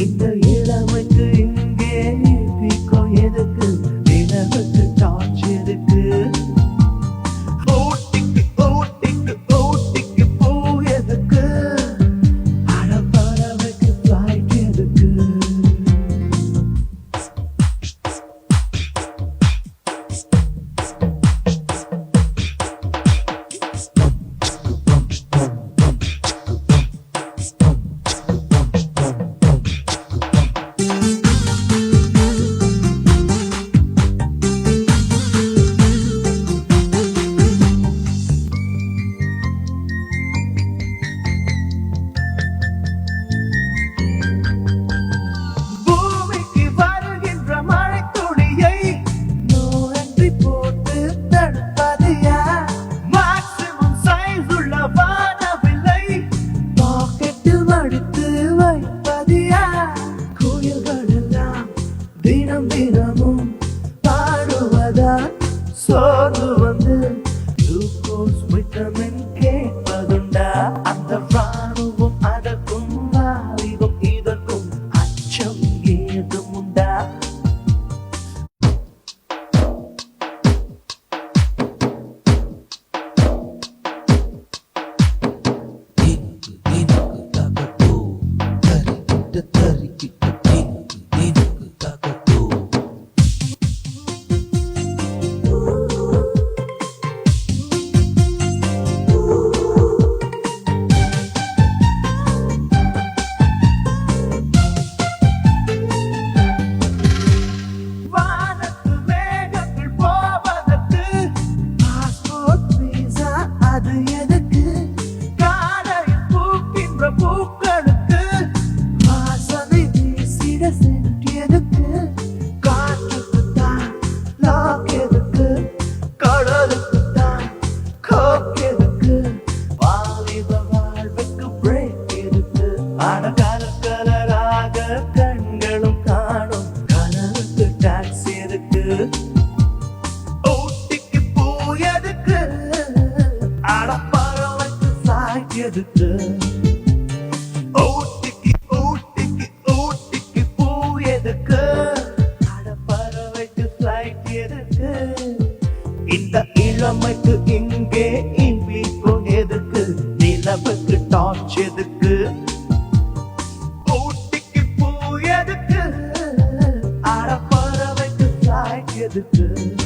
இந்த இளமைக்கு இங்கே பிக்கோ எதுக்கு, நிலவுக்கு டார்ச் எதுக்கு, ஊட்டிக்கு ஊட்டிக்கு ஊட்டிக்கு பூ எதுக்கு, அட பறவைக்கு ஃப்ளைட் எதுக்கு. தினமும் பாடுவதா சோர்ந்து வந்து குளுக்கோஸ் விட்டமின் கேட்பதுண்டா, அந்த ராணுவம் அதற்கும் வாலிபம் இதற்கும் அச்சம் ஏதும் உண்டா. கண்களும் காணும் கனவுக்கு டாக்ஸி எதுக்கு, ஊட்டிக்கு பூ எதுக்கு, அட பறவைக்கு ஃப்ளைட் எதுக்கு, ஊட்டிக்கு ஊட்டிக்கு ஊட்டிக்கு பூ எதுக்கு, அட பறவைக்கு ஃப்ளைட் எதுக்கு. இந்த இளமைக்கு இங்கே இன்பிகோ எதுக்கு, நிலவுக்கு டார்ச் எதுக்கு, அட பறவைக்கு ஃப்ளைட் எதுக்கு.